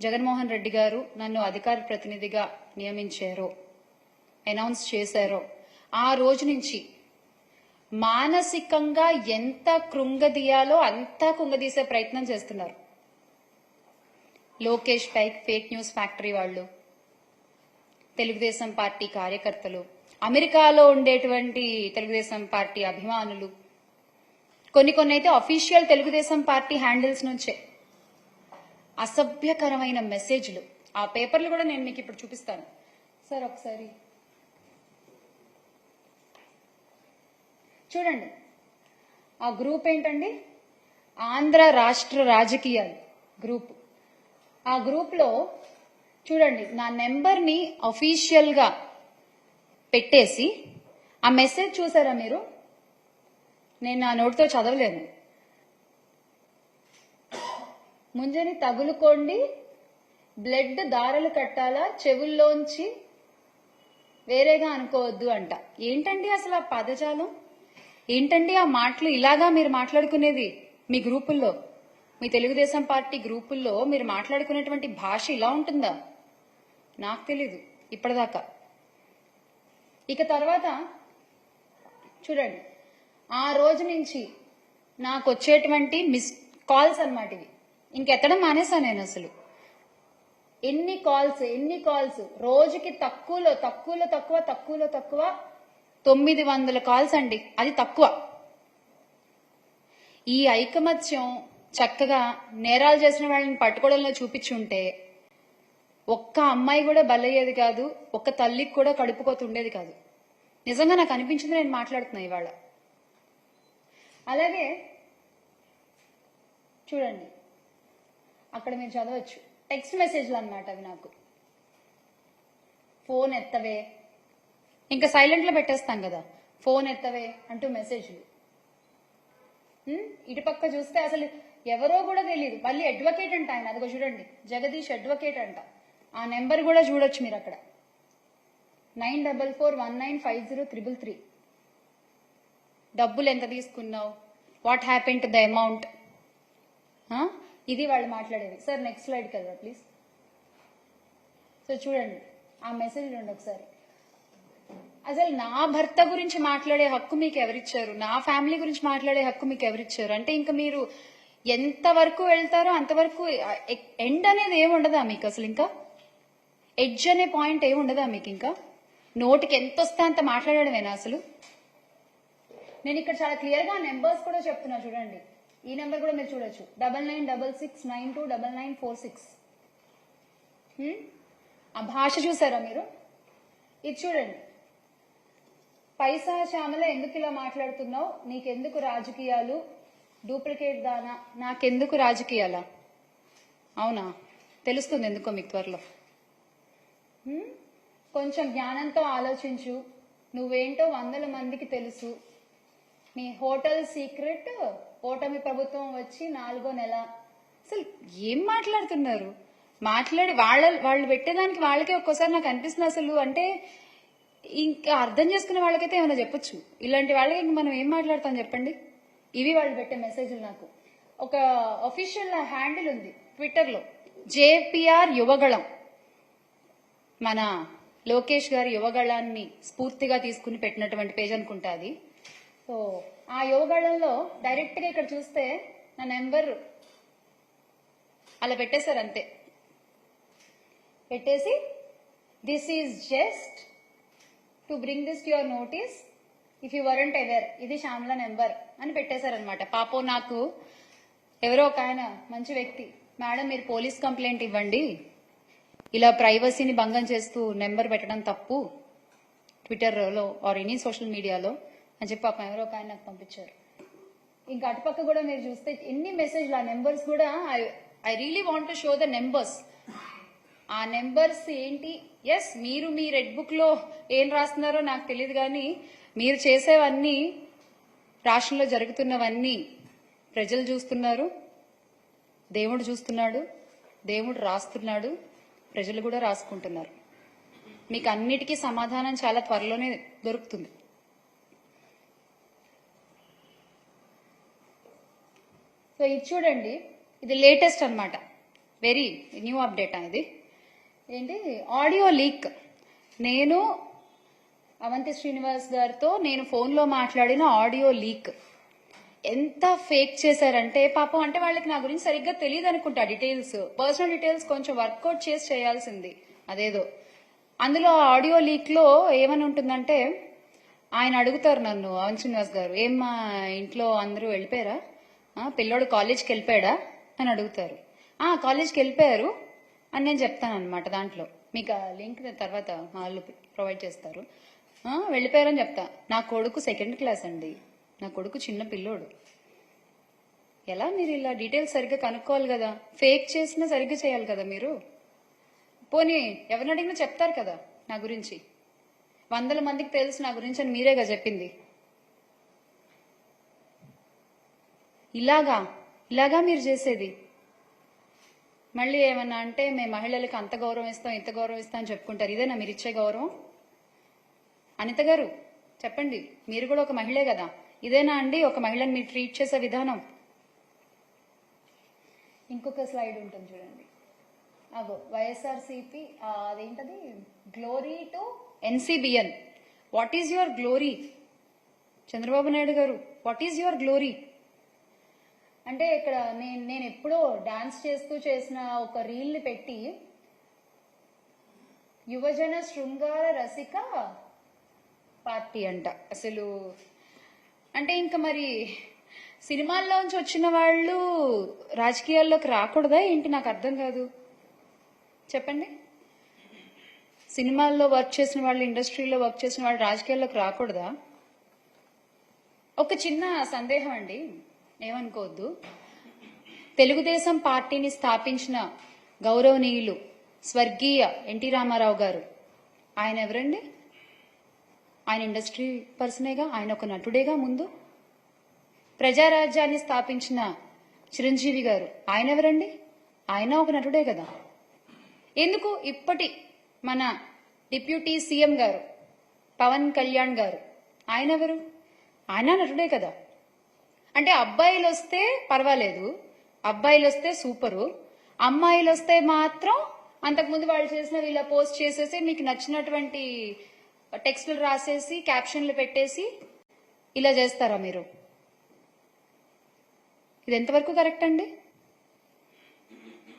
జగన్మోహన్ రెడ్డి గారు నన్ను అధికార ప్రతినిధిగా నియమించారో, అనౌన్స్ చేశారో ఆ రోజు నుంచి మానసికంగా ఎంత కృంగదీయాలో అంతా కుంగదీసే ప్రయత్నం చేస్తున్నారు. లోకేష్ ఫేక్ న్యూస్ ఫ్యాక్టరీ వాళ్ళు, తెలుగుదేశం పార్టీ కార్యకర్తలు, అమెరికాలో ఉండేటువంటి తెలుగుదేశం పార్టీ అభిమానులు, కొన్ని అయితే అఫీషియల్ తెలుగుదేశం పార్టీ హ్యాండిల్స్ నుంచే అసభ్యకరమైన మెసేజ్లు. ఆ పేపర్లు కూడా నేను మీకు ఇప్పుడు చూపిస్తాను సార్, ఒకసారి చూడండి. ఆ గ్రూప్ ఏంటండి? ఆంధ్ర రాష్ట్ర రాజకీయాలు గ్రూప్. ఆ గ్రూప్ లో చూడండి, నా నెంబర్ని అఫీషియల్ గా పెట్టేసి ఆ మెసేజ్ చూసారా మీరు? నేను నా నోటితో చదవలేను. ముంజని తగులుకోండి, బ్లడ్ దారలు కట్టాలా, చెవుల్లోంచి వేరేగా అనుకోవద్దు అంట. ఏంటండి అసలు ఆ పదజాలం? ఏంటండి ఆ మాటలు? ఇలాగా మీరు మాట్లాడుకునేది మీ గ్రూపుల్లో, మీ తెలుగుదేశం పార్టీ గ్రూపుల్లో మీరు మాట్లాడుకునేటువంటి భాష ఇలా ఉంటుందా? నాకు తెలీదు ఇప్పటిదాకా. ఇక తర్వాత చూడండి, ఆ రోజు నుంచి నాకు వచ్చేటువంటి మిస్ కాల్స్ అన్నమాట ఇవి. ఇంకెత్తడం మానేసా నేను అసలు. ఎన్ని కాల్స్ రోజుకి తక్కువలో తక్కువ 900 కాల్స్ అండి. అది తక్కువ. ఈ ఐకమత్యం చక్కగా నేరాలు చేసిన వాళ్ళని పట్టుకోవడంలో చూపించుంటే ఒక్క అమ్మాయి కూడా బలయ్యేది కాదు, ఒక్క తల్లికి కూడా కడుపుకోతుండేది కాదు. నిజంగా నాకు అనిపించింది, నేను మాట్లాడుతున్నా ఇవాళ. అలాగే చూడండి, అక్కడ మీరు చదవచ్చు, టెక్స్ట్ మెసేజ్లు అన్నమాట అవి. నాకు ఫోన్ ఎత్తవే, ఇంకా సైలెంట్ లో పెట్టేస్తాం కదా, ఫోన్ ఎత్తవే అంటూ మెసేజ్లు. ఇటుపక్క చూస్తే అసలు ఎవరో కూడా తెలియదు. మళ్ళీ అడ్వకేట్ అంట ఆయన, అదిగో చూడండి, జగదీష్ అడ్వకేట్ అంట. ఆ నెంబర్ కూడా చూడొచ్చు మీరు అక్కడ, 9441950333. డబ్బులు ఎంత తీసుకున్నావు, what happen to the amount, ఇది వాళ్ళు మాట్లాడేది. సార్ నెక్స్ట్ స్లైడ్కి వెళ్దా ప్లీజ్. సో చూడండి ఆ మెసేజ్ చూడండి ఒకసారి. అసలు నా భర్త గురించి మాట్లాడే హక్కు మీకు ఎవరిచ్చారు? నా ఫ్యామిలీ గురించి మాట్లాడే హక్కు మీకు ఎవరిచ్చారు? అంటే ఇంకా మీరు ఎంతవరకు వెళ్తారో అంతవరకు. ఎండ్ అనేది ఏముండదా మీకు అసలు? ఇంకా ఎడ్జ్ అనే పాయింట్ ఏముండదా మీకు? ఇంకా నోటికి ఎంత వస్తే అంత మాట్లాడడమేనా అసలు? నేను ఇక్కడ చాలా క్లియర్ గా నెంబర్స్ కూడా చెప్తున్నా చూడండి. ఈ నెంబర్ కూడా మీరు చూడొచ్చు, 9966929946. ఆ భాష చూసారా మీరు? ఇది చూడండి, పైసా శ్యామల ఎందుకు ఇలా మాట్లాడుతున్నావు, నీకెందుకు రాజకీయాలు, డూప్లికేట్ దానా, నాకెందుకు రాజకీయాలా? అవునా, తెలుస్తుంది ఎందుకో మీకు త్వరలో. కొంచెం జ్ఞానంతో ఆలోచించు, నువ్వేంటో 100 మందికి తెలుసు. నీ హోటల్ సీక్రెట్ ఓటమి ప్రభుత్వం వచ్చి 4వ నెల. అసలు ఏం మాట్లాడుతున్నారు? వాళ్ళు పెట్టేదానికి వాళ్ళకే ఒక్కోసారి నాకు అనిపిస్తుంది అసలు. అంటే ఇంకా అర్థం చేసుకునే వాళ్ళకైతే ఏమైనా చెప్పొచ్చు, ఇలాంటి వాళ్ళకి ఇంక మనం ఏం మాట్లాడతాం చెప్పండి? ఇవి వాళ్ళు పెట్టే మెసేజ్లు. నాకు ఒక అఫీషియల్ హ్యాండిల్ ఉంది ట్విట్టర్లో, జేపీఆర్ యువగళం. మన లోకేష్ గారి యువగళాన్ని స్ఫూర్తిగా తీసుకుని పెట్టినటువంటి పేజ్ అనుకుంటా అది. సో ఆ యువగళంలో డైరెక్ట్ గా ఇక్కడ చూస్తే నా నెంబర్ అలా పెట్టేశారు అంతే. పెట్టేసి this is just to bring this to your notice if you weren't aware, ఇది శ్యామల నెంబర్ అని పెట్టేశారనమాట. పాపం నాకు ఎవరో ఒక ఆయన మంచి వ్యక్తి, మేడం మీరు పోలీస్ కంప్లైంట్ ఇవ్వండి, ఇలా ప్రైవసీని భంగం చేస్తూ నెంబర్ పెట్టడం తప్పు ట్విట్టర్లో ఆర్ ఎనీ సోషల్ మీడియాలో అని చెప్పి పాపం ఎవరో ఒక ఆయన నాకు పంపించారు. ఇంకా అటుపక్క కూడా మీరు చూస్తే ఎన్ని మెసేజ్లు, ఆ నెంబర్స్ కూడా I really want to show the numbers. ఆ నెంబర్స్ ఏంటి? ఎస్, మీరు మీ రెడ్ బుక్ లో ఏం రాస్తున్నారో నాకు తెలియదు, కానీ మీరు చేసేవన్నీ, రాష్ట్రంలో జరుగుతున్నవన్నీ ప్రజలు చూస్తున్నారు, దేవుడు చూస్తున్నాడు, దేవుడు రాస్తున్నాడు, ప్రజలు కూడా రాసుకుంటున్నారు. మీకు అన్నిటికీ సమాధానం చాలా త్వరలోనే దొరుకుతుంది. సో ఇది చూడండి, ఇది లేటెస్ట్ అన్నమాట. వెరీ న్యూ అప్డేట్ ఇది. ఏంటి ఆడియో లీక్. నేను అవంతి శ్రీనివాస్ గారితో నేను ఫోన్లో మాట్లాడిన ఆడియో లీక్ ఎంత ఫేక్ చేశారంటే పాపం, అంటే వాళ్ళకి నా గురించి సరిగ్గా తెలియదు అనుకుంటా. డీటెయిల్స్, పర్సనల్ డీటెయిల్స్ కొంచెం వర్కౌట్ చేసి చేయాల్సింది అదేదో. అందులో ఆడియో లీక్ లో ఏమని ఉంటుందంటే, ఆయన అడుగుతారు నన్ను, అవంతి శ్రీనివాస్ గారు, ఏం మా ఇంట్లో అందరూ వెళ్ళిపోయారా, పిల్లోడు కాలేజ్కి వెళ్ళిపోయాడా అని అడుగుతారు. కాలేజ్కి వెళ్ళిపోయారు అని నేను చెప్తాను అనమాట. దాంట్లో మీకు ఆ లింక్ తర్వాత మా వాళ్ళు ప్రొవైడ్ చేస్తారు. వెళ్ళిపోయారని చెప్తా. నా కొడుకు 2nd క్లాస్ అండి, నా కొడుకు చిన్న పిల్లోడు. ఎలా మీరు ఇలా డీటెయిల్స్ సరిగ్గా కనుక్కోవాలి కదా, ఫేక్ చేసినా సరిగ్గా చేయాలి కదా మీరు. పోనీ ఎవరిని అడిగినా చెప్తారు కదా నా గురించి, 100 మందికి తెలుసు నా గురించి అని మీరేగా చెప్పింది. ఇలాగా మీరు చేసేది. మళ్ళీ ఏమన్నా అంటే మేము మహిళలకు అంత గౌరవం ఇస్తాం, ఇంత గౌరవం ఇస్తాం అని చెప్పుకుంటారు. ఇదేనా మీరు ఇచ్చే గౌరవం? అనిత గారు చెప్పండి, మీరు కూడా ఒక మహిళే కదా, ఇదేనా అండి ఒక మహిళని మీరు ట్రీట్ చేసే విధానం? ఇంకొక స్లైడ్ ఉంటుంది చూడండి. అగో వైఎస్ఆర్సీపీ అదేంటది, glory to ఎన్సీబిఎన్. What is your glory? Chandrababu Naidu గారు, వాట్ ఈజ్ యువర్ గ్లోరీ? అంటే ఇక్కడ నేను ఎప్పుడో డాన్స్ చేస్తూ చేసిన ఒక రీల్ పెట్టి యువజన శృంగార రసిక పార్టీ అంట. అసలు అంటే ఇంకా మరి సినిమాల్లోంచి వచ్చిన వాళ్ళు రాజకీయాల్లోకి రాకూడదా ఏంటి? నాకు అర్థం కాదు, చెప్పండి. సినిమాల్లో వర్క్ చేసిన వాళ్ళు, ఇండస్ట్రీలో వర్క్ చేసిన వాళ్ళు రాజకీయాల్లోకి రాకూడదా? ఒక చిన్న సందేహం అండి, ఏమనుకోవద్దు. తెలుగుదేశం పార్టీని స్థాపించిన గౌరవనీయులు స్వర్గీయ ఎన్టీ రామారావు గారు, ఆయన ఎవరండి? ఆయన ఇండస్ట్రీ పర్సనేగా, ఆయన ఒక నటుడేగా ముందు. ప్రజారాజ్యాన్ని స్థాపించిన చిరంజీవి గారు, ఆయన ఎవరండి? ఆయన ఒక నటుడే కదా. ఎందుకు ఇప్పటి మన డిప్యూటీ సీఎం గారు పవన్ కళ్యాణ్ గారు, ఆయన ఎవరు? ఆయన నటుడే కదా. అంటే అబ్బాయిలు వస్తే పర్వాలేదు, అబ్బాయిలు వస్తే సూపరు, అమ్మాయిలు వస్తే మాత్రం అంతకుముందు వాళ్ళు చేసిన ఇలా పోస్ట్ చేసేసి మీకు నచ్చినటువంటి టెక్స్టులు రాసేసి క్యాప్షన్లు పెట్టేసి ఇలా చేస్తారా మీరు? ఇది ఎంతవరకు కరెక్ట్ అండి?